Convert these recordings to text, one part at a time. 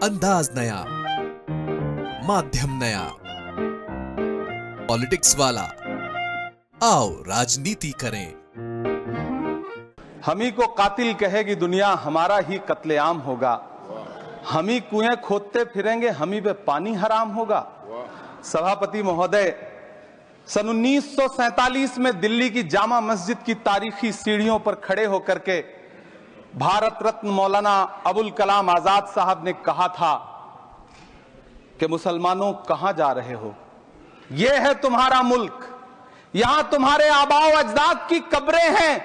अंदाज नया, माध्यम नया, पॉलिटिक्स वाला। आओ राजनीति करें। हम ही को कातिल कहेगी दुनिया, हमारा ही कत्लेआम होगा। हम ही कुएं खोदते फिरेंगे, हम ही पे पानी हराम होगा। सभापति महोदय, सन 1947 में दिल्ली की जामा मस्जिद की तारीखी सीढ़ियों पर खड़े होकर के भारत रत्न मौलाना अबुल कलाम आजाद साहब ने कहा था कि मुसलमानों कहां जा रहे हो, यह है तुम्हारा मुल्क, यहां तुम्हारे आबाओ अजदाद की कब्रें हैं।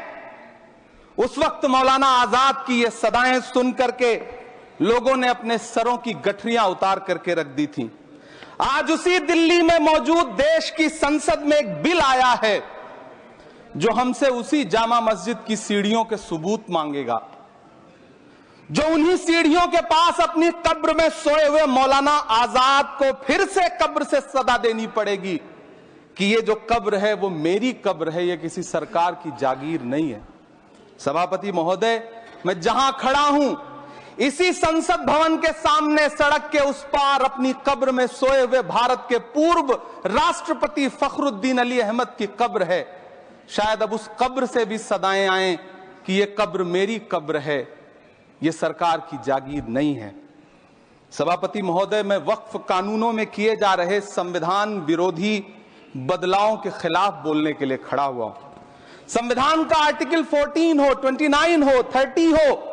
उस वक्त मौलाना आजाद की ये सदाएं सुन करके लोगों ने अपने सरों की गठरियां उतार करके रख दी थी। आज उसी दिल्ली में मौजूद देश की संसद में एक बिल आया है जो हमसे उसी जामा मस्जिद की सीढ़ियों के सबूत मांगेगा, जो उन्हीं सीढ़ियों के पास अपनी कब्र में सोए हुए मौलाना आजाद को फिर से कब्र से सदा देनी पड़ेगी कि ये जो कब्र है वो मेरी कब्र है, ये किसी सरकार की जागीर नहीं है। सभापति महोदय, मैं जहां खड़ा हूं इसी संसद भवन के सामने सड़क के उस पार अपनी कब्र में सोए हुए भारत के पूर्व राष्ट्रपति फखरुद्दीन अली अहमद की कब्र है। शायद अब उस कब्र से भी सदाएं आए कि ये कब्र मेरी कब्र है, ये सरकार की जागीर नहीं है। सभापति महोदय, मैं वक्फ कानूनों में किए जा रहे संविधान विरोधी बदलावों के खिलाफ बोलने के लिए खड़ा हुआ हूं। संविधान का आर्टिकल 14 हो, 29 हो, 30 हो,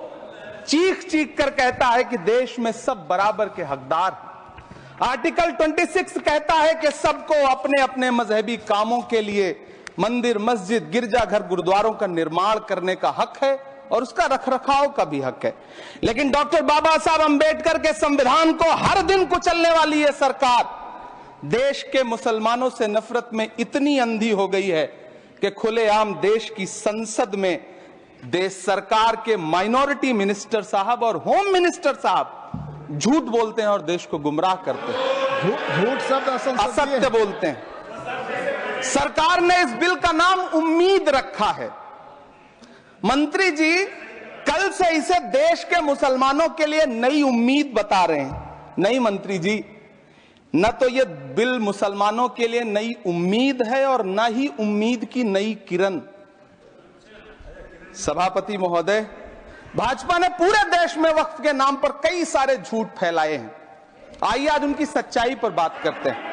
चीख चीख कर कहता है कि देश में सब बराबर के हकदार हैं। आर्टिकल 26 कहता है कि सबको अपने अपने मजहबी कामों के लिए मंदिर, मस्जिद, गिरजाघर, गुरुद्वारों का निर्माण करने का हक है और उसका रखरखाव का भी हक है। लेकिन डॉक्टर बाबा साहब अंबेडकर के संविधान को हर दिन कुचलने वाली यह सरकार देश के मुसलमानों से नफरत में इतनी अंधी हो गई है कि खुलेआम देश की संसद में देश सरकार के माइनॉरिटी मिनिस्टर साहब और होम मिनिस्टर साहब झूठ बोलते हैं और देश को गुमराह करते हैं। झूठ शब्द असत्य बोलते हैं। सरकार ने इस बिल का नाम उम्मीद रखा है। मंत्री जी कल से इसे देश के मुसलमानों के लिए नई उम्मीद बता रहे हैं। नहीं मंत्री जी, न तो ये बिल मुसलमानों के लिए नई उम्मीद है और न ही उम्मीद की नई किरण। सभापति महोदय, भाजपा ने पूरे देश में वक्फ के नाम पर कई सारे झूठ फैलाए हैं। आइए आज उनकी सच्चाई पर बात करते हैं।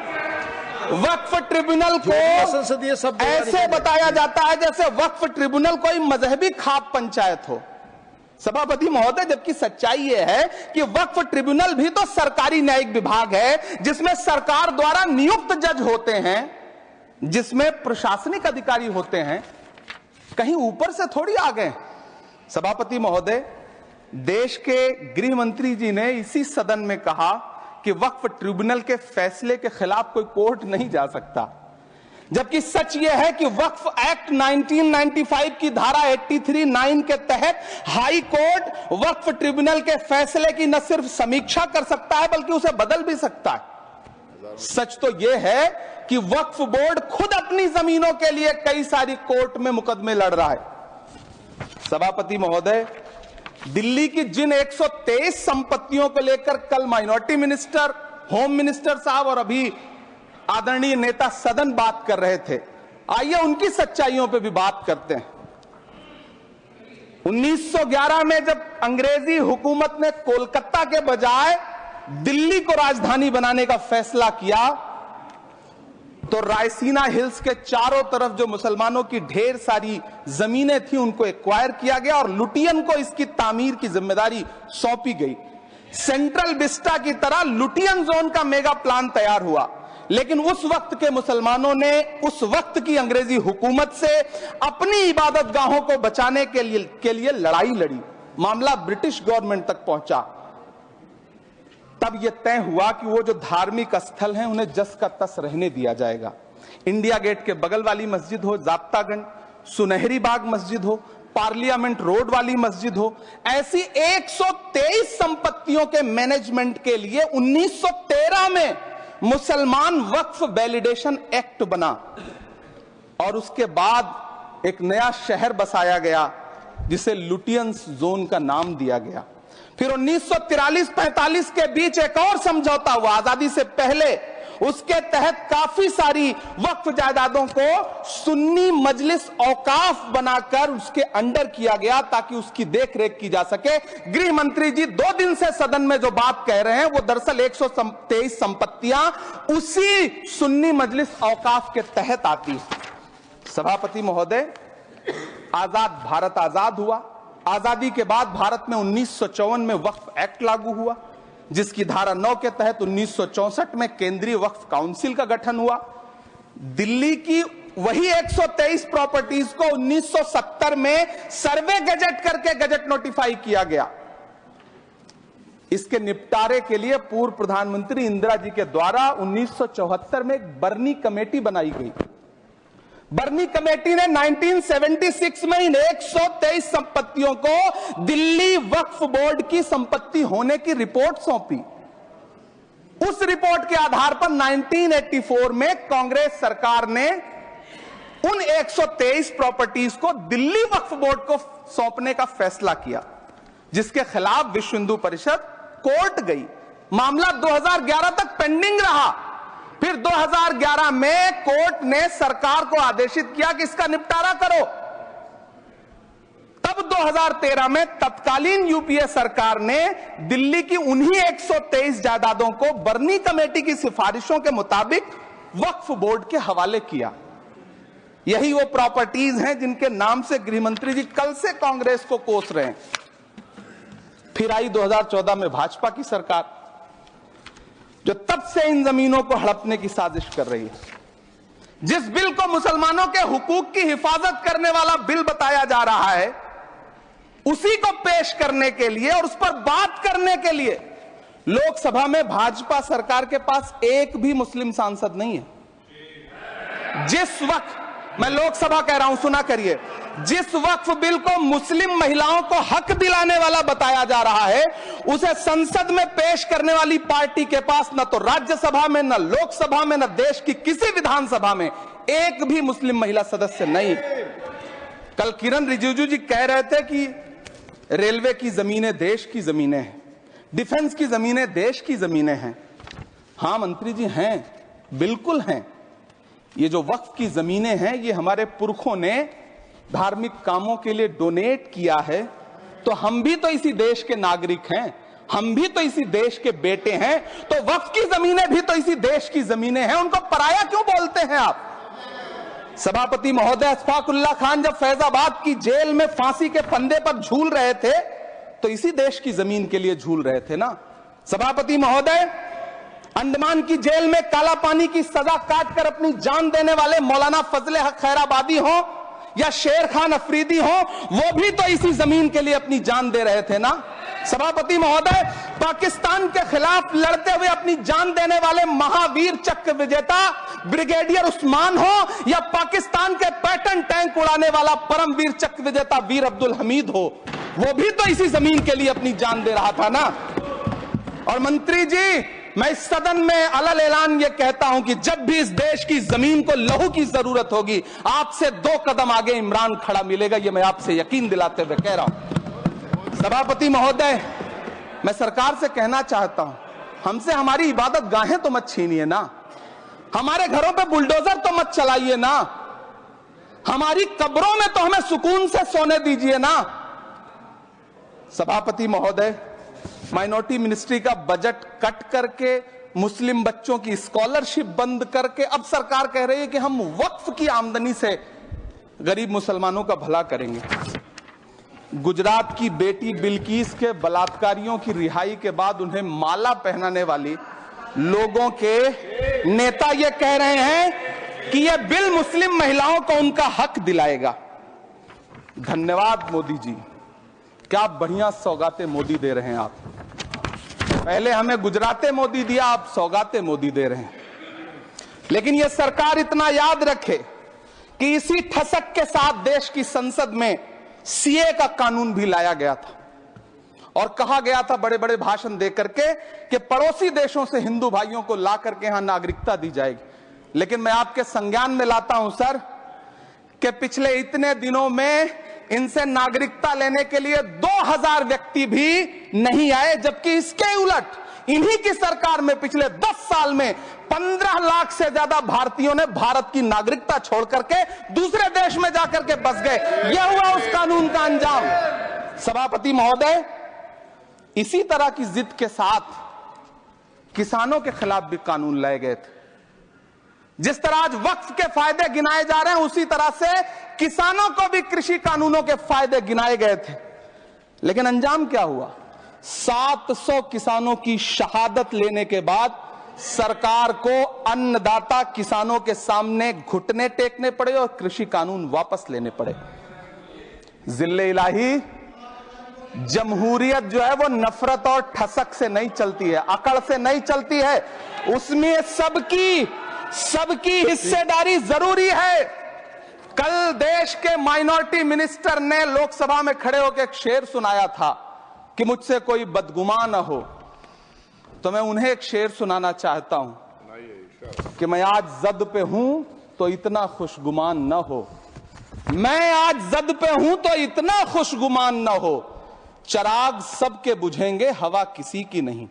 वक्फ ट्रिब्यूनल को संसदीय शब्द ऐसे बताया जाता है जैसे वक्फ ट्रिब्यूनल कोई मजहबी खाप पंचायत हो। सभापति महोदय, जबकि सच्चाई यह है कि वक्फ ट्रिब्यूनल भी तो सरकारी न्यायिक विभाग है जिसमें सरकार द्वारा नियुक्त जज होते हैं, जिसमें प्रशासनिक अधिकारी होते हैं, कहीं ऊपर से थोड़ी आ गए। सभापति महोदय, देश के गृह मंत्री जी ने इसी सदन में कहा कि वक्फ ट्रिब्यूनल के फैसले के खिलाफ कोई कोर्ट नहीं जा सकता, जबकि सच यह है कि वक्फ एक्ट 1995 की धारा 83(9) के तहत हाई कोर्ट वक्फ ट्रिब्यूनल के फैसले की न सिर्फ समीक्षा कर सकता है बल्कि उसे बदल भी सकता है। सच तो यह है कि वक्फ बोर्ड खुद अपनी जमीनों के लिए कई सारी कोर्ट में मुकदमे लड़ रहा है। सभापति महोदय, दिल्ली की जिन 123 संपत्तियों को लेकर कल माइनॉरिटी मिनिस्टर, होम मिनिस्टर साहब और अभी आदरणीय नेता सदन बात कर रहे थे, आइए उनकी सच्चाइयों पे भी बात करते हैं। 1911 में जब अंग्रेजी हुकूमत ने कोलकाता के बजाय दिल्ली को राजधानी बनाने का फैसला किया तो रायसीना हिल्स के चारों तरफ जो मुसलमानों की ढेर सारी जमीनें थी उनको एक्वायर किया गया और लुटियन को इसकी तामीर की जिम्मेदारी सौंपी गई। सेंट्रल विस्टा की तरह लुटियन जोन का मेगा प्लान तैयार हुआ, लेकिन उस वक्त के मुसलमानों ने उस वक्त की अंग्रेजी हुकूमत से अपनी इबादत गाहों को बचाने के लिए लड़ाई लड़ी। मामला ब्रिटिश गवर्नमेंट तक पहुंचा। तब यह तय हुआ कि वो जो धार्मिक स्थल हैं उन्हें जस का तस रहने दिया जाएगा। इंडिया गेट के बगल वाली मस्जिद हो, जाप्तागंज, सुनहरी बाग मस्जिद हो, पार्लियामेंट रोड वाली मस्जिद हो, ऐसी 123 संपत्तियों के मैनेजमेंट के लिए 1913 में मुसलमान वक्फ वैलिडेशन एक्ट बना और उसके बाद एक नया शहर बसाया गया जिसे लुटियंस जोन का नाम दिया गया। फिर 1943-45 के बीच एक और समझौता हुआ आजादी से पहले, उसके तहत काफी सारी वक्फ जायदादों को सुन्नी मजलिस औकाफ बनाकर उसके अंडर किया गया ताकि उसकी देखरेख की जा सके। गृह मंत्री जी 2 दिन से सदन में जो बात कह रहे हैं वो दरअसल 123 संपत्तियां उसी सुन्नी मजलिस औकाफ के तहत आती है। सभापति महोदय, आजाद भारत आजाद हुआ। आजादी के बाद भारत में 1954 में वक्फ एक्ट लागू हुआ, जिसकी धारा 9 के तहत 1964 में केंद्रीय वक्फ काउंसिल का गठन हुआ। दिल्ली की वही 123 प्रॉपर्टीज को 1970 में सर्वे गजट करके गजट नोटिफाई किया गया। इसके निपटारे के लिए पूर्व प्रधानमंत्री इंदिरा जी के द्वारा 1974 में एक बर्नी कमेटी बनाई गई। बर्नी कमेटी ने 1976 में इन 123 संपत्तियों को दिल्ली वक्फ बोर्ड की संपत्ति होने की रिपोर्ट सौंपी। उस रिपोर्ट के आधार पर 1984 में कांग्रेस सरकार ने उन 123 प्रॉपर्टीज को दिल्ली वक्फ बोर्ड को सौंपने का फैसला किया, जिसके खिलाफ विश्व हिंदू परिषद कोर्ट गई। मामला 2011 तक पेंडिंग रहा। फिर 2011 में कोर्ट ने सरकार को आदेशित किया कि इसका निपटारा करो। तब 2013 में तत्कालीन यूपीए सरकार ने दिल्ली की उन्हीं 123 जायदादों को बर्नी कमेटी की सिफारिशों के मुताबिक वक्फ बोर्ड के हवाले किया। यही वो प्रॉपर्टीज हैं जिनके नाम से गृहमंत्री जी कल से कांग्रेस को कोस रहे हैं। फिर आई 2014 में भाजपा की सरकार, जो तब से इन जमीनों को हड़पने की साजिश कर रही है। जिस बिल को मुसलमानों के हुकूक की हिफाजत करने वाला बिल बताया जा रहा है, उसी को पेश करने के लिए और उस पर बात करने के लिए लोकसभा में भाजपा सरकार के पास एक भी मुस्लिम सांसद नहीं है। जिस वक्त, मैं लोकसभा कह रहा हूं, सुना करिए, जिस वक्फ बिल को मुस्लिम महिलाओं को हक दिलाने वाला बताया जा रहा है, उसे संसद में पेश करने वाली पार्टी के पास न तो राज्यसभा में, न लोकसभा में, न देश की किसी विधानसभा में एक भी मुस्लिम महिला सदस्य नहीं। कल किरण रिजिजू जी कह रहे थे कि रेलवे की जमीनें देश की जमीनें हैं, डिफेंस की जमीनें देश की जमीनें हैं। हां मंत्री जी, हैं, बिल्कुल हैं। ये जो वक्फ की जमीनें हैं, ये हमारे पुरखों ने धार्मिक कामों के लिए डोनेट किया है। तो हम भी तो इसी देश के नागरिक हैं, हम भी तो इसी देश के बेटे हैं। तो वक्फ की जमीनें भी तो इसी देश की जमीनें हैं, उनको पराया क्यों बोलते हैं आप? सभापति महोदय, अशफाकुल्लाह खान जब फैजाबाद की जेल में फांसी के फंदे पर झूल रहे थे, तो इसी देश की जमीन के लिए झूल रहे थे ना। सभापति महोदय, अंडमान की जेल में काला पानी की सजा काटकर अपनी जान देने वाले मौलाना फजले हक खैराबादी हो या शेर खान अफरीदी हो, वो भी तो इसी जमीन के लिए अपनी जान दे रहे थे ना। सभापति महोदय, पाकिस्तान के खिलाफ लड़ते हुए अपनी जान देने वाले महावीर चक्र विजेता ब्रिगेडियर उस्मान हो या पाकिस्तान के पैटर्न टैंक उड़ाने वाला परमवीर चक्र विजेता वीर अब्दुल हमीद हो, वो भी तो इसी जमीन के लिए अपनी जान दे रहा था ना। और मंत्री जी, मैं इस सदन में अलल ऐलान ये कहता हूं कि जब भी इस देश की जमीन को लहू की जरूरत होगी, आपसे 2 कदम आगे इमरान खड़ा मिलेगा। ये मैं आपसे यकीन दिलाते हुए कह रहा हूं। सभापति महोदय, मैं सरकार से कहना चाहता हूं, हमसे हमारी इबादत गाहें तो मत छीनिए ना, हमारे घरों पे बुलडोजर तो मत चलाइए ना, हमारी कब्रों में तो हमें सुकून से सोने दीजिए ना। सभापति महोदय, माइनॉरिटी मिनिस्ट्री का बजट कट करके, मुस्लिम बच्चों की स्कॉलरशिप बंद करके अब सरकार कह रही है कि हम वक्फ की आमदनी से गरीब मुसलमानों का भला करेंगे। गुजरात की बेटी बिल्किस के बलात्कारियों की रिहाई के बाद उन्हें माला पहनाने वाली लोगों के नेता ये कह रहे हैं कि यह बिल मुस्लिम महिलाओं को उनका हक दिलाएगा। धन्यवाद मोदी जी, क्या बढ़िया सौगातें मोदी दे रहे हैं आप। पहले हमें गुजराते मोदी दिया, आप सौगाते मोदी दे रहे हैं। लेकिन यह सरकार इतना याद रखे कि इसी ठसक के साथ देश की संसद में सीए का कानून भी लाया गया था और कहा गया था बड़े बड़े भाषण देकर के कि पड़ोसी देशों से हिंदू भाइयों को ला करके यहां नागरिकता दी जाएगी। लेकिन मैं आपके संज्ञान में लाता हूं सर कि पिछले इतने दिनों में इनसे नागरिकता लेने के लिए 2000 व्यक्ति भी नहीं आए, जबकि इसके उलट इन्हीं की सरकार में पिछले 10 साल में 15 लाख से ज्यादा भारतीयों ने भारत की नागरिकता छोड़ करके दूसरे देश में जाकर के बस गए। यह हुआ उस कानून का अंजाम। सभापति महोदय, इसी तरह की जिद के साथ किसानों के खिलाफ भी कानून लाए गए थे। जिस तरह आज वक्फ के फायदे गिनाए जा रहे हैं, उसी तरह से किसानों को भी कृषि कानूनों के फायदे गिनाए गए थे। लेकिन अंजाम क्या हुआ? 700 किसानों की शहादत लेने के बाद सरकार को अन्नदाता किसानों के सामने घुटने टेकने पड़े और कृषि कानून वापस लेने पड़े। जिल्ले इलाही, जमहूरियत जो है वो नफरत और ठसक से नहीं चलती है, अकड़ से नहीं चलती है, उसमें सबकी हिस्सेदारी जरूरी है। कल देश के माइनॉरिटी मिनिस्टर ने लोकसभा में खड़े होकर एक शेर सुनाया था कि मुझसे कोई बदगुमान न हो, तो मैं उन्हें एक शेर सुनाना चाहता हूं कि मैं आज जद पे हूं तो इतना खुशगुमान न हो, मैं आज जद पे हूं तो इतना खुशगुमान न हो, चराग सबके बुझेंगे हवा किसी की नहीं।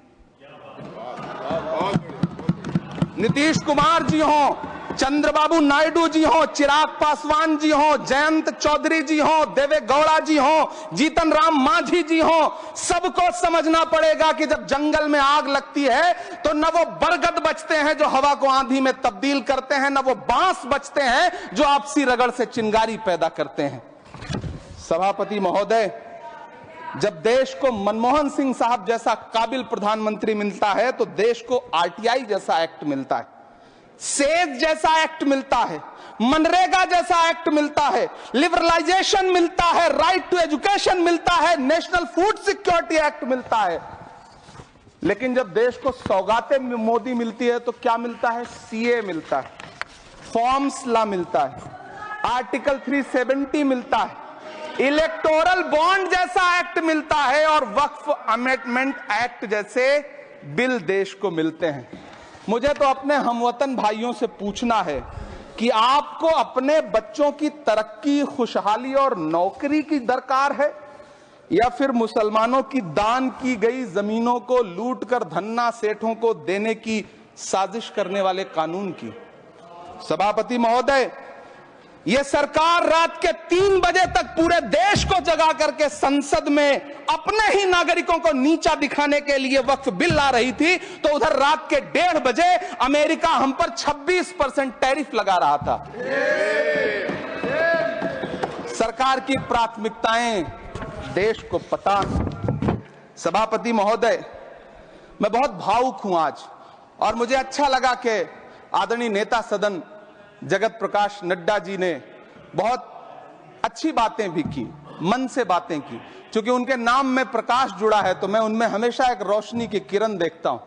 नीतीश कुमार जी हो, चंद्रबाबू नायडू जी हो, चिराग पासवान जी हो, जयंत चौधरी जी हो, देवे गौड़ा जी हो, जीतन राम मांझी जी हो, सबको समझना पड़ेगा कि जब जंगल में आग लगती है तो न वो बरगद बचते हैं जो हवा को आंधी में तब्दील करते हैं, न वो बांस बचते हैं जो आपसी रगड़ से चिंगारी पैदा करते हैं। सभापति महोदय, जब देश को मनमोहन सिंह साहब जैसा काबिल प्रधानमंत्री मिलता है तो देश को आरटीआई जैसा एक्ट मिलता है, सेज जैसा एक्ट मिलता है, मनरेगा जैसा एक्ट मिलता है, लिबरलाइजेशन मिलता है, राइट टू एजुकेशन मिलता है, नेशनल फूड सिक्योरिटी एक्ट मिलता है। लेकिन जब देश को सौगातें मोदी मिलती है तो क्या मिलता है? सीए मिलता है, फॉर्म्स लॉ मिलता है, आर्टिकल 370 मिलता है, इलेक्टोरल बॉन्ड जैसा एक्ट मिलता है और वक्फ अमेंडमेंट एक्ट जैसे बिल देश को मिलते हैं। मुझे तो अपने हमवतन भाइयों से पूछना है कि आपको अपने बच्चों की तरक्की, खुशहाली और नौकरी की दरकार है या फिर मुसलमानों की दान की गई जमीनों को लूट कर धन्ना सेठों को देने की साजिश करने वाले कानून की? सभापति महोदय, यह सरकार रात के 3 बजे तक पूरे देश को जगा करके संसद में अपने ही नागरिकों को नीचा दिखाने के लिए वक्फ बिल ला रही थी, तो उधर रात के 1:30 बजे अमेरिका हम पर 26% टैरिफ लगा रहा था। सरकार की प्राथमिकताएं देश को पता। सभापति महोदय, मैं बहुत भावुक हूं आज, और मुझे अच्छा लगा कि आदरणीय नेता सदन जगत प्रकाश नड्डा जी ने बहुत अच्छी बातें भी की, मन से बातें की। क्योंकि उनके नाम में प्रकाश जुड़ा है तो मैं उनमें हमेशा एक रोशनी की किरण देखता हूं।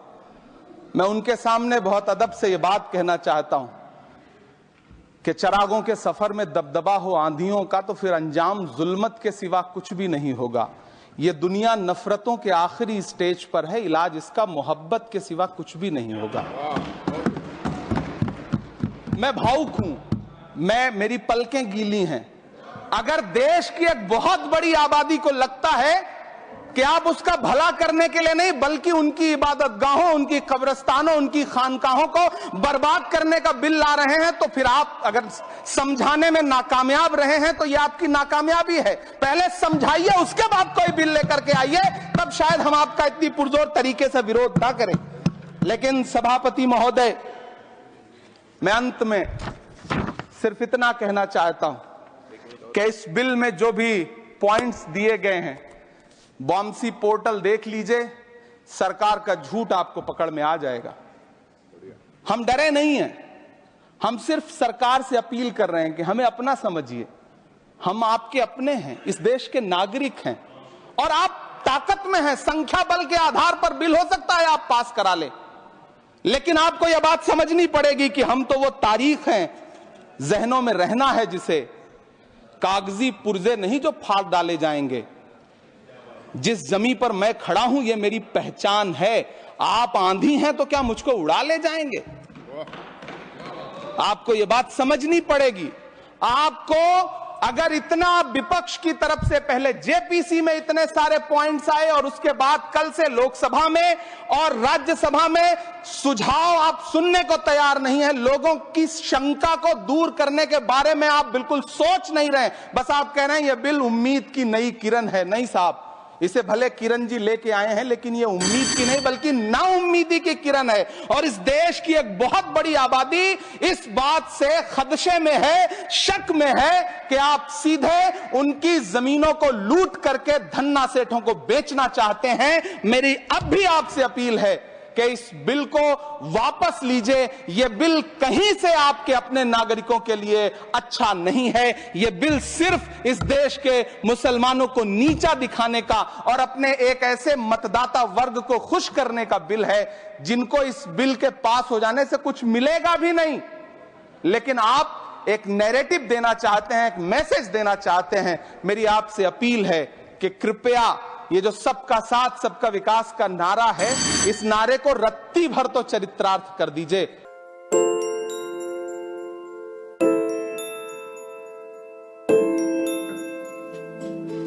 मैं उनके सामने बहुत अदब से यह बात कहना चाहता हूं कि चरागों के सफर में दबदबा हो आंधियों का तो फिर अंजाम जुल्मत के सिवा कुछ भी नहीं होगा। यह दुनिया नफरतों के आखिरी स्टेज पर है, इलाज इसका मोहब्बत के सिवा कुछ भी नहीं होगा। मैं भावुक हूं, मेरी पलकें गीली हैं। अगर देश की एक बहुत बड़ी आबादी को लगता है कि आप उसका भला करने के लिए नहीं बल्कि उनकी इबादतगाहों, उनकी कब्रिस्तानों, उनकी खानकाहों को बर्बाद करने का बिल ला रहे हैं, तो फिर आप अगर समझाने में नाकामयाब रहे हैं तो यह आपकी नाकामयाबी है। पहले समझाइए, उसके बाद कोई बिल लेकर के आइए, तब शायद हम आपका इतनी पुरजोर तरीके से विरोध ना करें। लेकिन सभापति महोदय, मैं अंत में सिर्फ इतना कहना चाहता हूं कि इस बिल में जो भी पॉइंट्स दिए गए हैं, बॉम्सी पोर्टल देख लीजिए, सरकार का झूठ आपको पकड़ में आ जाएगा। हम डरे नहीं हैं, हम सिर्फ सरकार से अपील कर रहे हैं कि हमें अपना समझिए। हम आपके अपने हैं, इस देश के नागरिक हैं और आप ताकत में हैं। संख्या बल के आधार पर बिल हो सकता है आप पास करा ले, लेकिन आपको यह बात समझनी पड़ेगी कि हम तो वो तारीख हैं, जहनों में रहना है जिसे कागजी पुर्जे नहीं जो फाड़ डाले जाएंगे। जिस जमीन पर मैं खड़ा हूं ये मेरी पहचान है। आप आंधी हैं तो क्या मुझको उड़ा ले जाएंगे? आपको यह बात समझनी पड़ेगी। आपको अगर इतना विपक्ष की तरफ से पहले जेपीसी में इतने सारे पॉइंट्स आए और उसके बाद कल से लोकसभा में और राज्यसभा में सुझाव आप सुनने को तैयार नहीं है, लोगों की शंका को दूर करने के बारे में आप बिल्कुल सोच नहीं रहे, बस आप कह रहे हैं यह बिल उम्मीद की नई किरण है। नहीं साहब, इसे भले किरण जी लेके आए हैं, लेकिन ये उम्मीद की नहीं बल्कि नाउम्मीदी की किरण है। और इस देश की एक बहुत बड़ी आबादी इस बात से खदशे में है, शक में है कि आप सीधे उनकी जमीनों को लूट करके धन्ना सेठों को बेचना चाहते हैं। मेरी अब भी आपसे अपील है कि इस बिल को वापस लीजिए। यह बिल कहीं से आपके अपने नागरिकों के लिए अच्छा नहीं है। यह बिल सिर्फ इस देश के मुसलमानों को नीचा दिखाने का और अपने एक ऐसे मतदाता वर्ग को खुश करने का बिल है जिनको इस बिल के पास हो जाने से कुछ मिलेगा भी नहीं। लेकिन आप एक नैरेटिव देना चाहते हैं, एक मैसेज देना चाहते हैं। मेरी आपसे अपील है कि कृपया ये जो सबका साथ सबका विकास का नारा है, इस नारे को रत्ती भर तो चरित्रार्थ कर दीजिए।